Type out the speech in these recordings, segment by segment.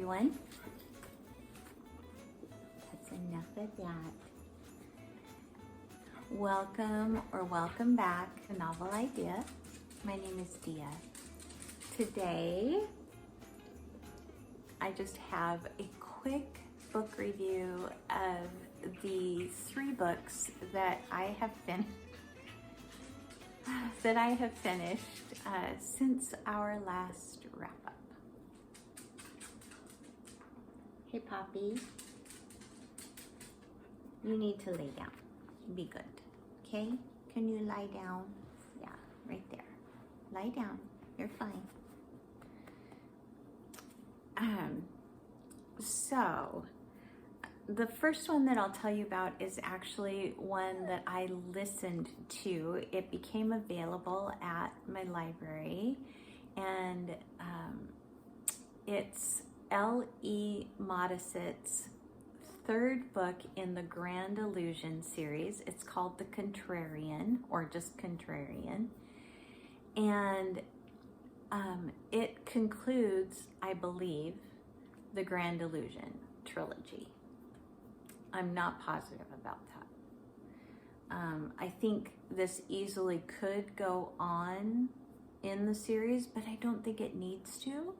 everyone. That's enough of that. Welcome back to Novel Idea. My name is Dia. Today, I just have a quick book review of the 3 books that I have finished since our last wrap up. Hey, Poppy. You need to lay down. Be good. Okay? Can you lie down? Yeah, right there. Lie down. You're fine. So, the first one that I'll tell you about is actually one that I listened to. It became available at my library, and it's L.E. Modesitt's 3rd book in the Grand Illusion series. It's called The Contrarian, or just Contrarian, and it concludes, I believe, the Grand Illusion trilogy. I'm not positive about that. I think this easily could go on in the series, but I don't think it needs to.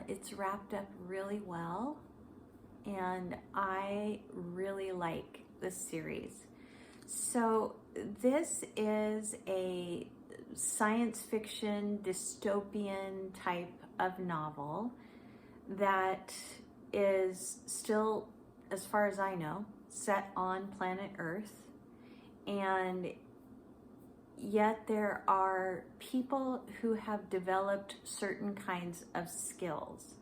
It's wrapped up really well, and I really like this series. So this is a science fiction dystopian type of novel that is still, as far as I know, set on planet Earth, and yet there are people who have developed certain kinds of skills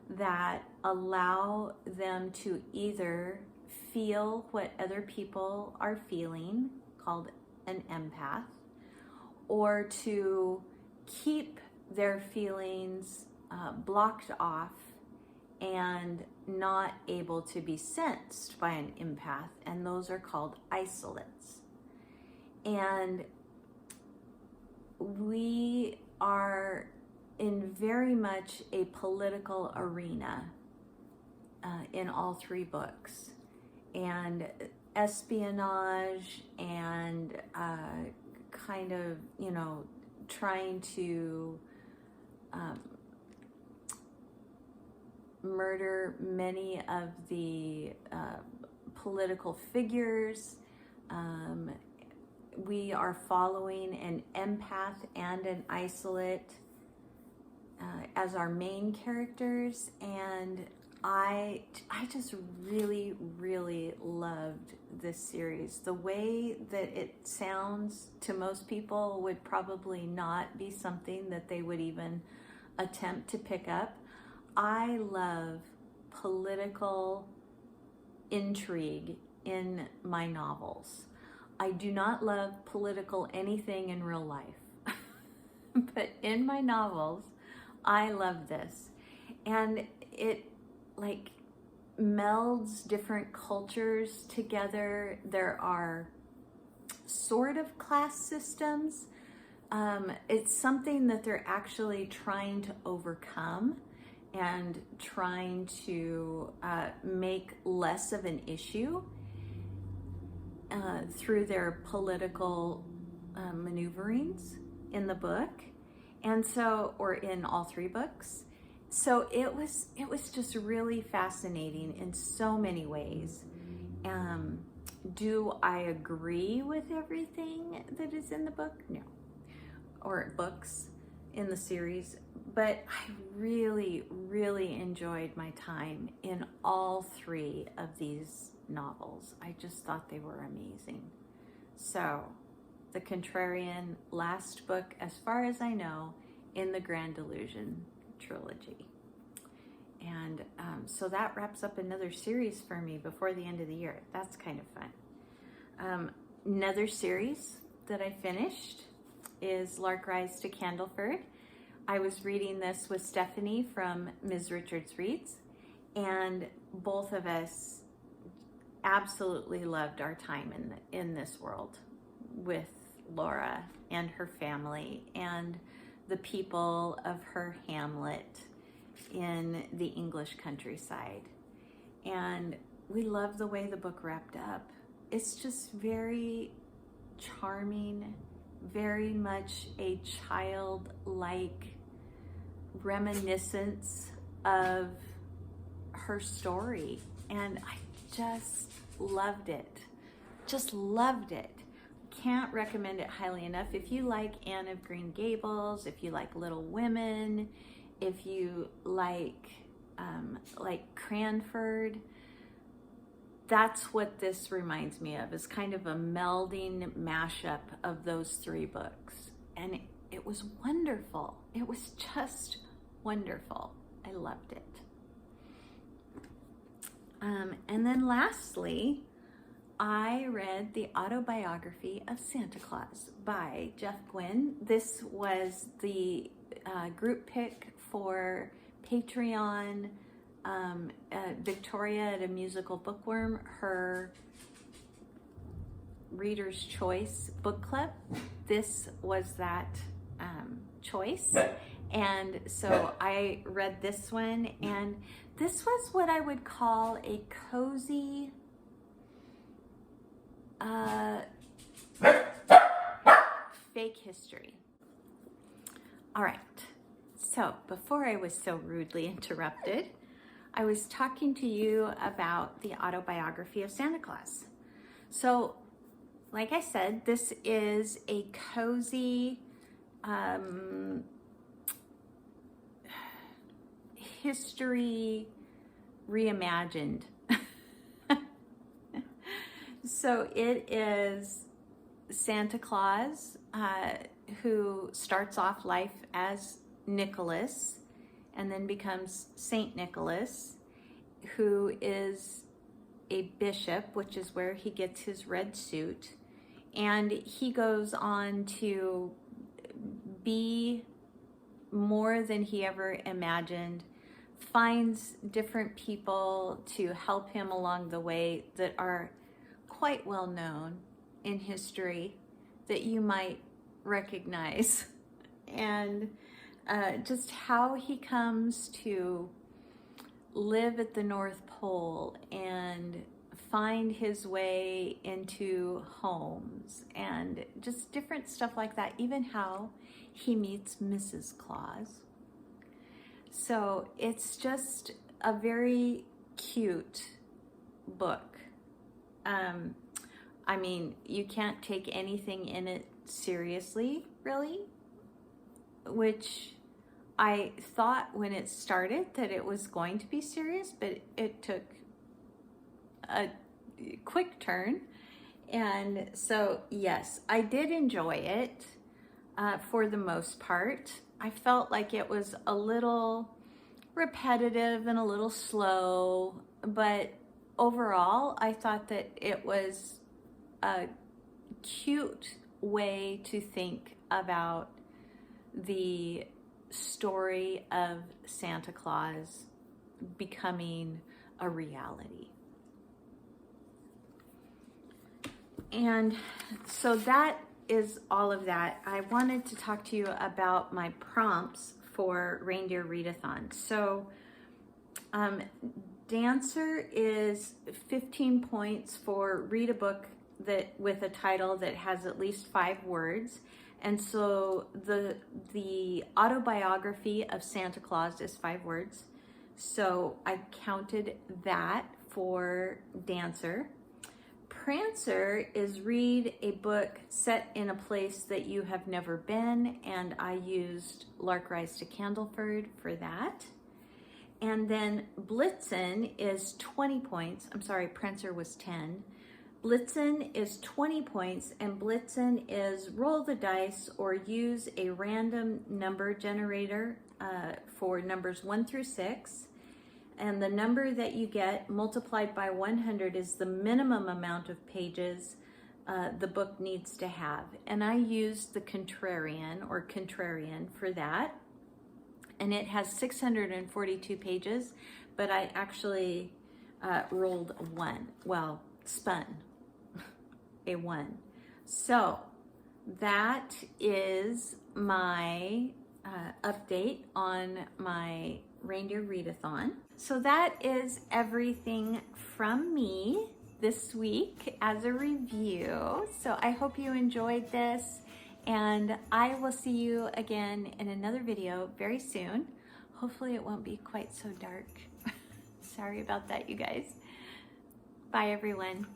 that allow them to either feel what other people are feeling, called an empath, or to keep their feelings blocked off and not able to be sensed by an empath, and those are called isolates. And we are in very much a political arena in all 3 books, and espionage and kind of, trying to murder many of the political figures. We are following an empath and an isolate as our main characters, and I just really, really loved this series. The way that it sounds to most people would probably not be something that they would even attempt to pick up. I love political intrigue in my novels. I do not love political anything in real life, but in my novels, I love this. And it melds different cultures together. There are sort of class systems. It's something that they're actually trying to overcome and trying to make less of an issue through their political maneuverings in the book, and so, or in all 3 books. So it was just really fascinating in so many ways. Do I agree with everything that is in the book? No, or books in the series, but I really, really enjoyed my time in all 3 of these novels. I just thought they were amazing. So, The Contrarian, last book, as far as I know, in the Grand Illusion trilogy. And so that wraps up another series for me before the end of the year. That's kind of fun. Another series that I finished is Lark Rise to Candleford. I was reading this with Stephanie from Ms. Richards Reads, and both of us absolutely loved our time in this world with Laura and her family and the people of her hamlet. in the English countryside. And we love the way the book wrapped up. It's just very charming, very much a childlike reminiscence of her story. And I just loved it. Just loved it. Can't recommend it highly enough. If you like Anne of Green Gables, if you like Little Women, if you like Cranford, that's what this reminds me of. It's kind of a melding mashup of those three books. And it was wonderful. It was just wonderful. I loved it. And then lastly, I read the Autobiography of Santa Claus by Jeff Guinn. This was the group pick for Patreon, Victoria at a Musical Bookworm, her Reader's Choice book club. This was that choice. And so I read this one, and this was what I would call a cozy fake history. All right, so before I was so rudely interrupted, I was talking to you about the Autobiography of Santa Claus. So, like I said, this is a cozy history reimagined. So it is Santa Claus, who starts off life as Nicholas and then becomes Saint Nicholas, who is a bishop, which is where he gets his red suit. And he goes on to be more than he ever imagined, finds different people to help him along the way that are quite well known in history that you might recognize. And just how he comes to live at the North Pole and find his way into homes and just different stuff like that, even how he meets Mrs. Claus. So it's just a very cute book. I mean, you can't take anything in it seriously, really, which I thought when it started that it was going to be serious, but it took a quick turn. And so, yes, I did enjoy it for the most part. I felt like it was a little repetitive and a little slow, but overall, I thought that it was a cute way to think about the story of Santa Claus becoming a reality. And so that is all of that. I wanted to talk to you about my prompts for Reindeer Readathon. So Dancer is 15 points for read a book that with a title that has at least 5 words. And so the Autobiography of Santa Claus is 5 words. So I counted that for Dancer. Prancer is read a book set in a place that you have never been, and I used Lark Rise to Candleford for that. And then Blitzen is 20 points. I'm sorry, Prancer was 10. Blitzen is 20 points, and Blitzen is roll the dice or use a random number generator for numbers 1 through 6. And the number that you get multiplied by 100 is the minimum amount of pages the book needs to have. And I used the Contrarian for that. And it has 642 pages, but I actually rolled a 1. Well, spun a 1. So that is my update on my Reindeer Readathon. So that is everything from me this week as a review. So I hope you enjoyed this, and I will see you again in another video very soon. Hopefully it won't be quite so dark. Sorry about that, you guys. Bye, everyone.